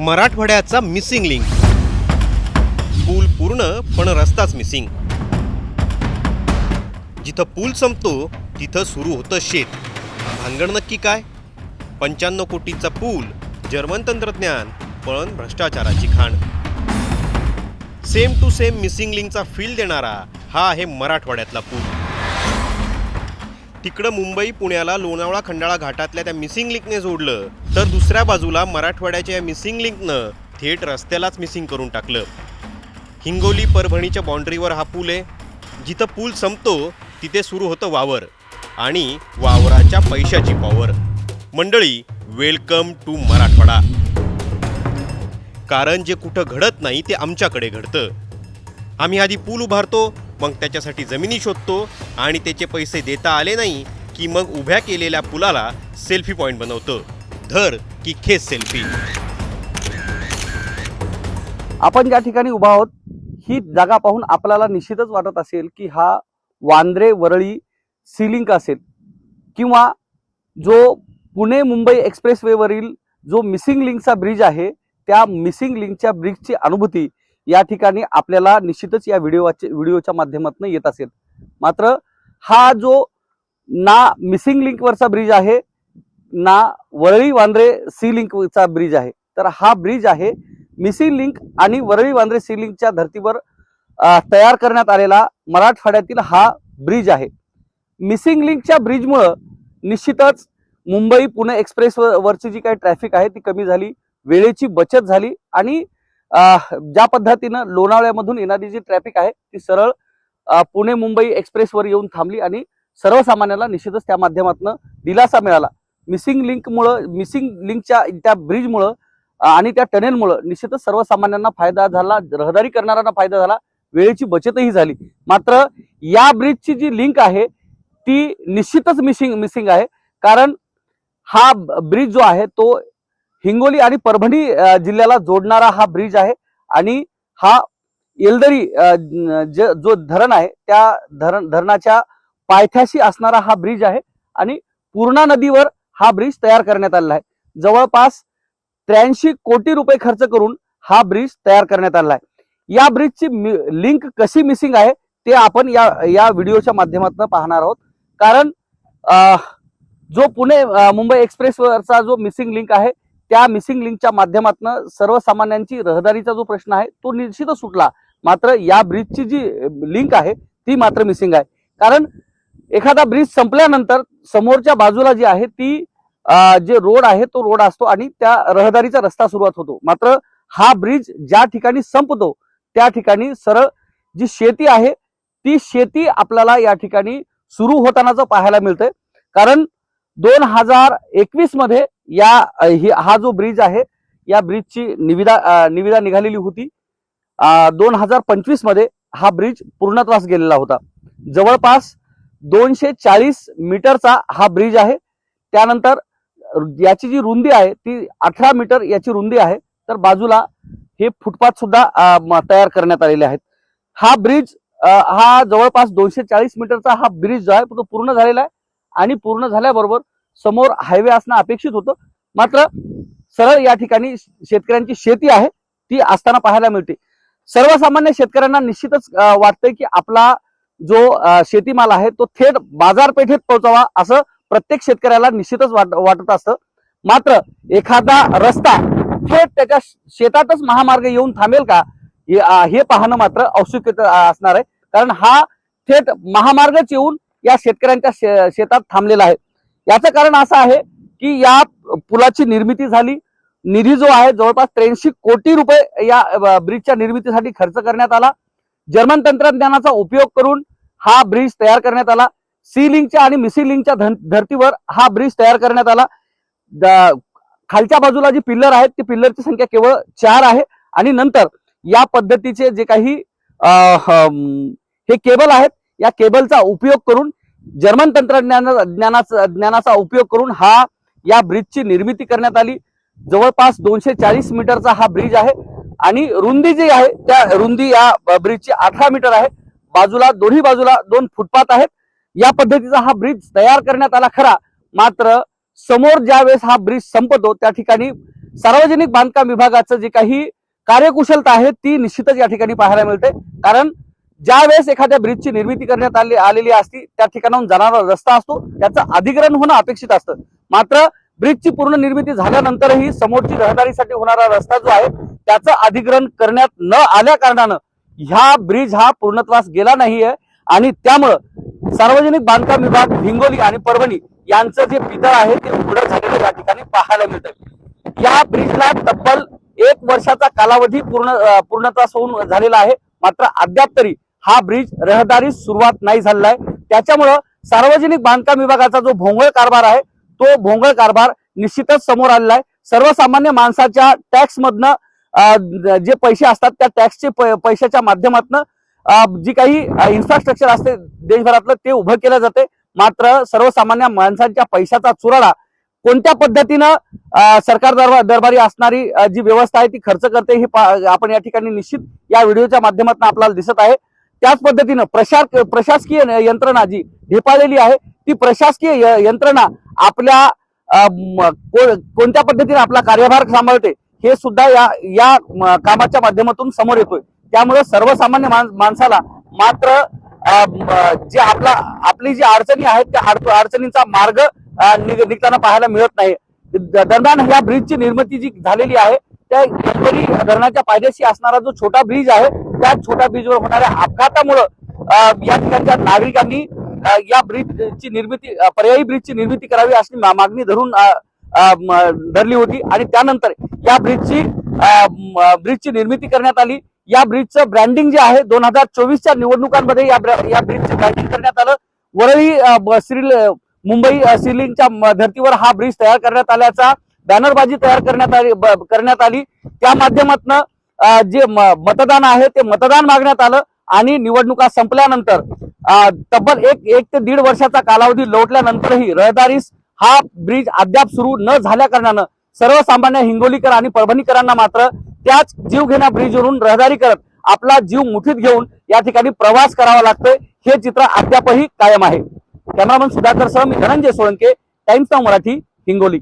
मराठवाड्याचा missing link. पूल पूर्ण पण रस्ताच मिसिंग. जिथं पूल संपतो तिथं सुरू होतं शेत. भानगड नक्की काय? 95 कोटींचा पूल, जर्मन तंत्रज्ञान पण भ्रष्टाचाराची खाण. सेम टू सेम मिसिंग लिंकचा फील देणारा हा आहे मराठवाड्यातला पूल. तिकडं मुंबई पुण्याला लोणावळा खंडाळा घाटातल्या त्या मिसिंग लिंकने जोडलं, तर दुसऱ्या बाजूला मराठवाड्याच्या या मिसिंग लिंकनं थेट रस्त्यालाच मिसिंग करून टाकलं. हिंगोली परभणीच्या बाँड्रीवर हा पूल आहे. जिथं पूल संपतो तिथे सुरू होतं वावर आणि वावराच्या पैशाची पॉवर. मंडळी, वेलकम टू मराठवाडा. कारण जे कुठं घडत नाही ते आमच्याकडे घडतं. आम्ही आधी पूल उभारतो, मग त्याच्यासाठी जमिनी शोधतो आणि त्याचे पैसे देता आले नाही की मग उभ्या केलेल्या पुलाला सेल्फी पॉईंट बनवतो. धर की खेस सेल्फी. आपण ज्या ठिकाणी उभा आहोत ही जागा पाहून आपल्याला निश्चितच वाटत असेल की हा वांद्रे वरळी सी लिंक असेल किंवा जो पुणे मुंबई एक्सप्रेसवेवरील जो मिसिंग लिंकचा ब्रिज आहे त्या मिसिंग लिंकच्या ब्रिजची अनुभूती या ठिकाणी आपल्याला निश्चितच या व्हिडिओच्या माध्यमातून येत असेल. मात्र हा जो ना मिसिंग लिंकवरचा ब्रिज आहे ना वरळी वांद्रे सी लिंकचा ब्रिज आहे, तर हा ब्रिज आहे मिसिंग लिंक आणि वरळी वांद्रे सी लिंकच्या धर्तीवर तयार करण्यात आलेला मराठवाड्यातील हा ब्रिज आहे. मिसिंग लिंकच्या ब्रिजमुळं निश्चितच मुंबई पुणे एक्सप्रेस वरची जी काही ट्रॅफिक आहे ती कमी झाली, वेळेची बचत झाली आणि ज्या पद्धतीनं लोणावळ्यामधून येणारी जी ट्रॅफिक आहे ती सरळ पुणे मुंबई एक्सप्रेसवर येऊन थांबली आणि सर्वसामान्यांना निश्चितच त्या माध्यमातून दिलासा मिळाला. मिसिंग लिंकच्या त्या ब्रिजमुळं आणि त्या टनेलमुळं निश्चितच सर्वसामान्यांना फायदा झाला, रहदारी करणाऱ्यांना फायदा झाला, वेळेची बचतही झाली. मात्र या ब्रिजची जी लिंक आहे ती निश्चितच मिसिंग आहे. कारण हा ब्रिज जो आहे तो हिंगोली आणि परभणी जिल्ह्याला जोडणारा हा ब्रिज आहे आणि हा येलदरी जो धरण आहे त्या धरणाच्या पायथ्याशी असणारा हा ब्रिज आहे आणि पूर्णा नदीवर हा ब्रिज तयार करण्यात आलेला आहे. जवळपास 83 कोटी रुपये खर्च करून हा ब्रिज तयार करण्यात आलेला आहे. या ब्रिजची लिंक कशी मिसिंग आहे ते आपण या व्हिडिओच्या माध्यमातून पाहणार आहोत. कारण जो पुणे मुंबई एक्सप्रेसवरचा जो मिसिंग लिंक आहे त्या मिसिंग लिंकच्या माध्यमातून सर्वसामान्यांची रहदारीचा जो प्रश्न आहे तो निश्चितच सुटला. मात्र या ब्रिजची जी लिंक आहे ती मात्र मिसिंग आहे. कारण एखादा ब्रिज संपल्यानंतर समोरच्या बाजूला जी आहे ती जे रोड आहे तो रोड असतो आणि त्या रहदारीचा रस्ता सुरुवात होतो. मात्र हा ब्रिज ज्या ठिकाणी संपतो त्या ठिकाणी सरळ जी शेती आहे ती शेती आपल्याला या ठिकाणी सुरू होतानाच पाहायला मिळतंय. कारण 2021 मध्ये हा जो ब्रिज आहे या ब्रिजची निविदा निघालेली होती. 2025 मध्ये हा ब्रिज पूर्णत्वास गेलेला होता. जवळपास 240 मीटरचा हा ब्रिज आहे. त्यानंतर याची जी रुंदी आहे ती 18 मीटर याची रुंदी आहे. तर बाजूला हे फुटपाथ सुद्धा तयार करण्यात आलेले आहेत. हा ब्रिज हा जवळपास 240 मीटरचा हा ब्रिज जो आहे तो पूर्ण झालेला आहे आणि पूर्ण झाल्याबरोबर समोर हायवे असणं अपेक्षित होतं. मात्र सरळ या ठिकाणी शेतकऱ्यांची शेती आहे ती असताना पाहायला मिळते. सर्वसामान्य शेतकऱ्यांना निश्चितच वाटतंय की आपला जो शेतीमाल आहे तो थेट बाजारपेठेत पोहोचावा असं प्रत्येक शेतकऱ्याला निश्चितच वाटत असतं. मात्र एखादा रस्ता थेट त्याच्या शेतातच महामार्ग येऊन थांबेल का हे पाहणं मात्र औत्सुक्य असणार आहे. कारण हा थेट महामार्गच येऊन या शेतकऱ्यांच्या शेतात थांबलेला आहे. याचं कारण असं आहे की या पुलाची निर्मिती झाली. निधी जो आहे जवळपास 83 कोटी रुपये या ब्रिजच्या निर्मितीसाठी खर्च करण्यात आला. जर्मन तंत्रज्ञानाचा उपयोग करून हा ब्रिज तयार करण्यात आला. सी लिंकच्या आणि मिसिंग लिंकच्या धर्तीवर हा ब्रिज तयार करण्यात आला. खालच्या बाजूला जी पिल्लर आहेत ती पिल्लरची संख्या केवळ 4 आहे आणि नंतर या पद्धतीचे जे काही हे केबल आहेत या केबलचा उपयोग करून जर्मन तंत्रज्ञानाचा उपयोग करून या ब्रिजची निर्मिती करण्यात आली. जवळपास 240 मीटरचा हा ब्रिज आहे आणि रुंदी जी आहे त्या रुंदी या ब्रिजची 18 मीटर आहे. दोन्ही बाजूला 2 फुटपाथ आहेत. या पद्धतीचा हा ब्रिज तयार करण्यात आला खरा. मात्र समोर ज्या वेळेस हा ब्रिज संपतो त्या ठिकाणी सार्वजनिक बांधकाम विभागाचं जे काही कार्यकुशलता आहे ती निश्चितच या ठिकाणी पाहायला मिळते. कारण ज्या वेळेस एखाद्या ब्रिजची निर्मिती करण्यात आलेली असती त्या ठिकाणाहून जाणारा रस्ता असतो त्याचं अधिग्रहण होणं अपेक्षित असतं. मात्र ब्रिजची पूर्ण निर्मिती झाल्यानंतरही समोरची रहदारीसाठी होणारा रस्ता जो आहे त्याचं अधिग्रहण करण्यात न आल्या कारणानं ह्या ब्रिज हा पूर्णत्वास गेला नाहीये आणि त्यामुळं सार्वजनिक बांधकाम विभाग हिंगोली आणि परभणी यांचं जे पितळ आहे ते उघडं झालेलं या ठिकाणी पाहायला मिळतं. या ब्रिजला तब्बल 1 वर्षाचा कालावधी पूर्णत्वास होऊन झालेला आहे. मात्र अद्याप तरी हा ब्रिज रहदारी सुरुवात नाही झालेला आहे. त्याच्यामुळं सार्वजनिक बांधकाम विभागाचा जो भोंगळ कारभार आहे तो भोंगळ कारभार निश्चितच समोर आलेला आहे. सर्वसामान्य माणसाच्या टॅक्स मधनं जे पैसे असतात त्या टॅक्सचे पैशाच्या माध्यमातून जी काही इन्फ्रास्ट्रक्चर असते देशभरातलं ते उभं केलं जाते. मात्र सर्वसामान्य माणसांच्या पैशाचा चुराडा कोणत्या पद्धतीनं सरकार दरबारी असणारी जी व्यवस्था आहे ती खर्च करते हे आपण या ठिकाणी निश्चित या व्हिडिओच्या माध्यमातून आपल्याला दिसत आहे. त्याच पद्धतीनं प्रशासकीय यंत्रणा जी ढेपाळलेली आहे ती प्रशासकीय यंत्रणा आपल्या कोणत्या पद्धतीने आपला कार्यभार सांभाळते हे सुद्धा या कामाच्या माध्यमातून समोर येतोय. त्यामुळे सर्वसामान्य माणसाला मात्र जे आपली जी अडचणी आहेत त्या अडचणींचा मार्ग निघताना पाहायला मिळत नाही. दरम्यान या ब्रिजची निर्मिती जी झालेली आहे त्या हिंगोली धरणाच्या पायथ्याशी असणारा जो छोटा ब्रिज आहे त्या छोट्या ब्रिजवर होणाऱ्या अपघातामुळं या ठिकाणच्या नागरिकांनी या ब्रिजची निर्मिती पर्यायी ब्रिजची निर्मिती करावी अशी मागणी धरली होती आणि त्यानंतर या ब्रिजची निर्मिती करण्यात आली. या ब्रिजचं ब्रँडिंग जे आहे 2024च्या निवडणुकांमध्ये या ब्रिजचं ब्रँडिंग करण्यात आलं. वरळी मुंबई सिलिंगच्या धर्तीवर हा ब्रिज तयार करण्यात आल्याचा बॅनरबाजी तयार करण्यात आली. त्या माध्यमातून जे मतदान आहे ते मतदान मागण्यात आलं आणि निवडणुका संपल्यानंतर तब्बल एक ते 1.5 वर्षाचा कालावधी लोटल्यानंतरही रहदारीस हा ब्रिज अद्याप सुरू न झाल्या कारणानं सर्वसामान्य हिंगोलीकर आणि परभणीकरांना मात्र त्याच जीवघेण्या ब्रिजवरून रहदारी करत आपला जीव मुठीत घेऊन या ठिकाणी प्रवास करावा लागतोय. हे चित्र अद्यापही कायम आहे. कॅमेरामन सुधाकर सह मी धनंजय सोळंके, टाइम्स नाव मराठी, हिंगोली.